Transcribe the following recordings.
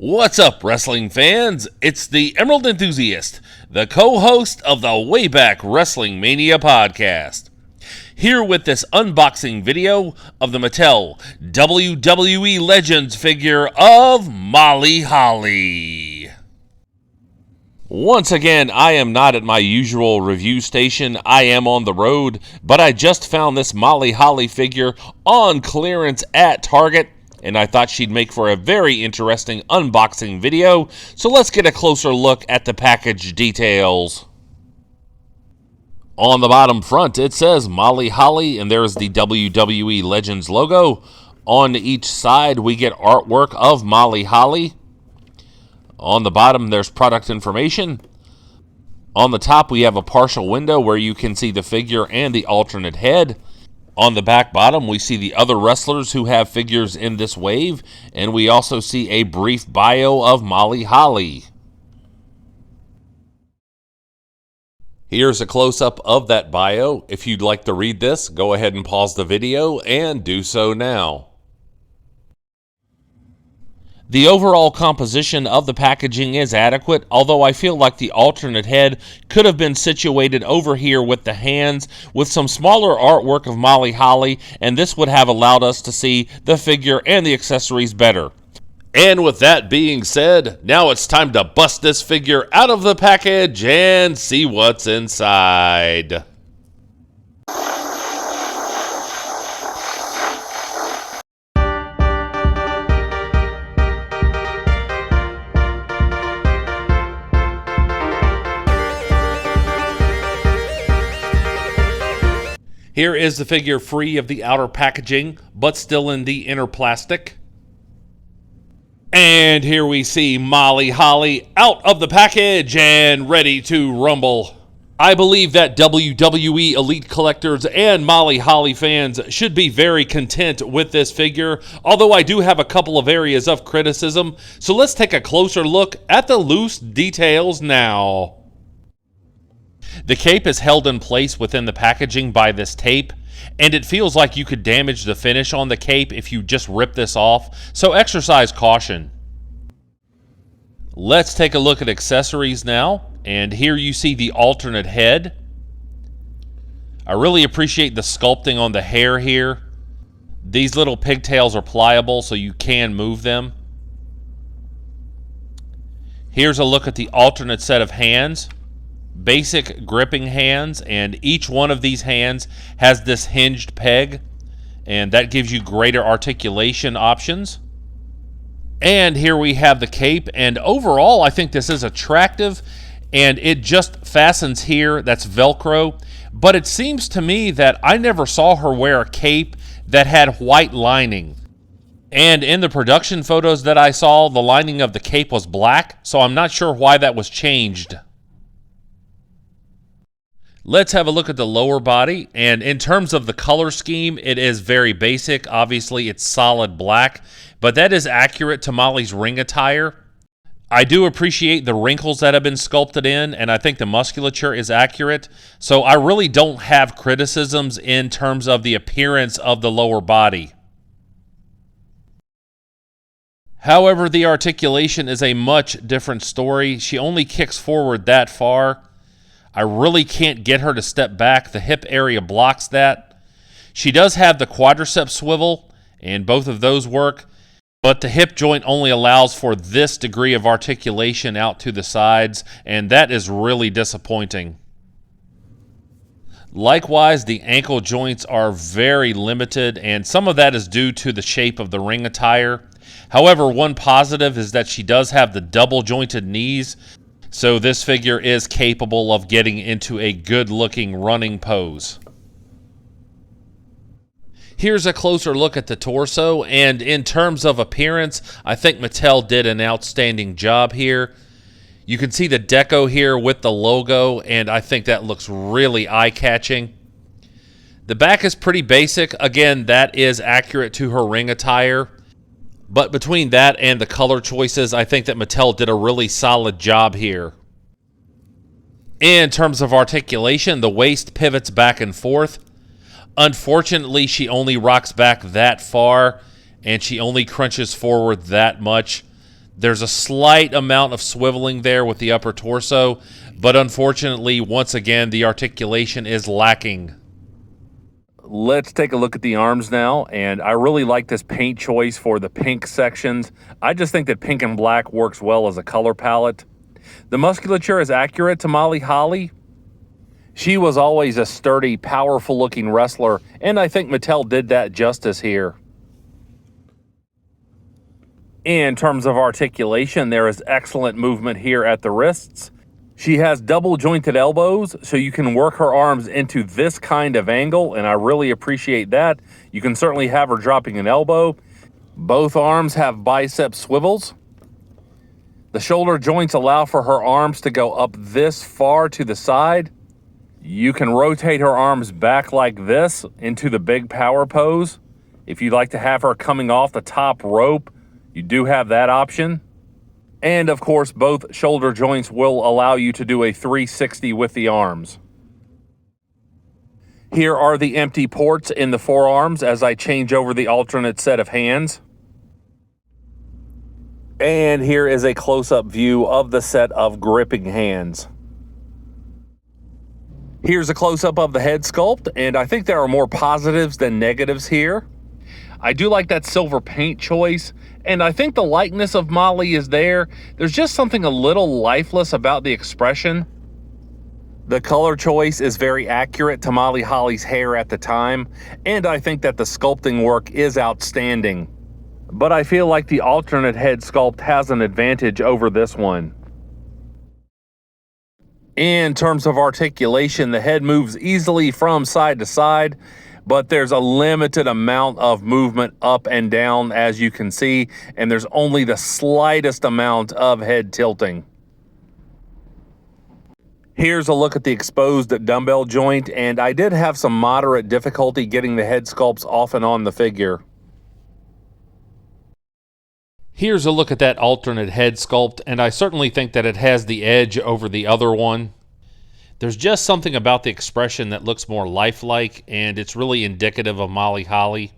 What's up, wrestling fans? It's the Emerald Enthusiast, the co-host of the Wayback Wrestling Mania podcast. Here with this unboxing video of the Mattel WWE Legends figure of Molly Holly. Once again, I am not at my usual review station. I am on the road, but I just found this Molly Holly figure on clearance at Target, and I thought she'd make for a very interesting unboxing video, so let's get a closer look at the package details. On the bottom front, it says Molly Holly, and there's the WWE Legends logo. On each side, we get artwork of Molly Holly. On the bottom, there's product information. On the top, we have a partial window where you can see the figure and the alternate head. On the back bottom, we see the other wrestlers who have figures in this wave, and we also see a brief bio of Molly Holly. Here's a close-up of that bio. If you'd like to read this, go ahead and pause the video and do so now. The overall composition of the packaging is adequate, although I feel like the alternate head could have been situated over here with the hands with some smaller artwork of Molly Holly, and this would have allowed us to see the figure and the accessories better. And with that being said, now it's time to bust this figure out of the package and see what's inside. Here is the figure free of the outer packaging, but still in the inner plastic. And here we see Molly Holly out of the package and ready to rumble. I believe that WWE Elite collectors and Molly Holly fans should be very content with this figure, although I do have a couple of areas of criticism, so let's take a closer look at the loose details now. The cape is held in place within the packaging by this tape, and it feels like you could damage the finish on the cape if you just rip this off, so exercise caution. Let's take a look at accessories now, and here you see the alternate head. I really appreciate the sculpting on the hair here. These little pigtails are pliable, so you can move them. Here's a look at the alternate set of hands. Basic gripping hands, and each one of these hands has this hinged peg, and that gives you greater articulation options. And here we have the cape, and overall I think this is attractive, and it just fastens here. That's Velcro, but it seems to me that I never saw her wear a cape that had white lining. And in the production photos that I saw, the lining of the cape was black, so I'm not sure why that was changed. Let's have a look at the lower body, and in terms of the color scheme, it is very basic. Obviously, it's solid black, but that is accurate to Molly's ring attire. I do appreciate the wrinkles that have been sculpted in, and I think the musculature is accurate, so I really don't have criticisms in terms of the appearance of the lower body. However, the articulation is a much different story. She only kicks forward that far. I really can't get her to step back. The hip area blocks that. She does have the quadricep swivel, and both of those work, but the hip joint only allows for this degree of articulation out to the sides, and that is really disappointing. Likewise, the ankle joints are very limited, and some of that is due to the shape of the ring attire. However, one positive is that she does have the double jointed knees, so this figure is capable of getting into a good-looking running pose. Here's a closer look at the torso, and in terms of appearance, I think Mattel did an outstanding job here. You can see the deco here with the logo, and I think that looks really eye-catching. The back is pretty basic. Again, that is accurate to her ring attire. But between that and the color choices, I think that Mattel did a really solid job here. In terms of articulation, the waist pivots back and forth. Unfortunately, she only rocks back that far, and she only crunches forward that much. There's a slight amount of swiveling there with the upper torso, but unfortunately, once again, the articulation is lacking. Let's take a look at the arms now, and I really like this paint choice for the pink sections. I just think that pink and black works well as a color palette. The musculature is accurate to Molly Holly. She was always a sturdy, powerful-looking wrestler, and I think Mattel did that justice here. In terms of articulation, there is excellent movement here at the wrists. She has double jointed elbows, so you can work her arms into this kind of angle, and I really appreciate that. You can certainly have her dropping an elbow. Both arms have bicep swivels. The shoulder joints allow for her arms to go up this far to the side. You can rotate her arms back like this into the big power pose. If you'd like to have her coming off the top rope, you do have that option. And of course, both shoulder joints will allow you to do a 360 with the arms. Here are the empty ports in the forearms as I change over the alternate set of hands. And here is a close-up view of the set of gripping hands. Here's a close-up of the head sculpt, and I think there are more positives than negatives here. I do like that silver paint choice, and I think the likeness of Molly is there. There's just something a little lifeless about the expression. The color choice is very accurate to Molly Holly's hair at the time, and I think that the sculpting work is outstanding. But I feel like the alternate head sculpt has an advantage over this one. In terms of articulation, the head moves easily from side to side, but there's a limited amount of movement up and down, as you can see, and there's only the slightest amount of head tilting. Here's a look at the exposed dumbbell joint, and I did have some moderate difficulty getting the head sculpts off and on the figure. Here's a look at that alternate head sculpt, and I certainly think that it has the edge over the other one. There's just something about the expression that looks more lifelike, and it's really indicative of Molly Holly.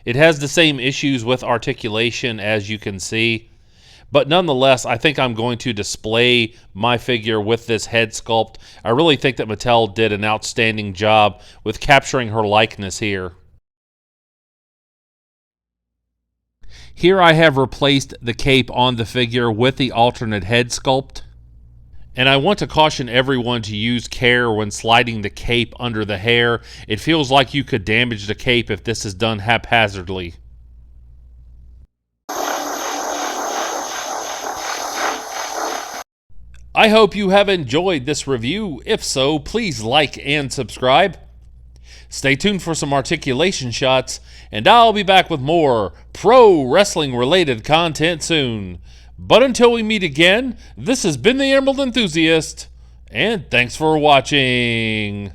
It has the same issues with articulation, as you can see, but nonetheless, I think I'm going to display my figure with this head sculpt. I really think that Mattel did an outstanding job with capturing her likeness here. Here I have replaced the cape on the figure with the alternate head sculpt. And I want to caution everyone to use care when sliding the cape under the hair. It feels like you could damage the cape if this is done haphazardly. I hope you have enjoyed this review. If so, please like and subscribe. Stay tuned for some articulation shots, and I'll be back with more pro wrestling related content soon. But until we meet again, this has been the Emerald Enthusiast, and thanks for watching.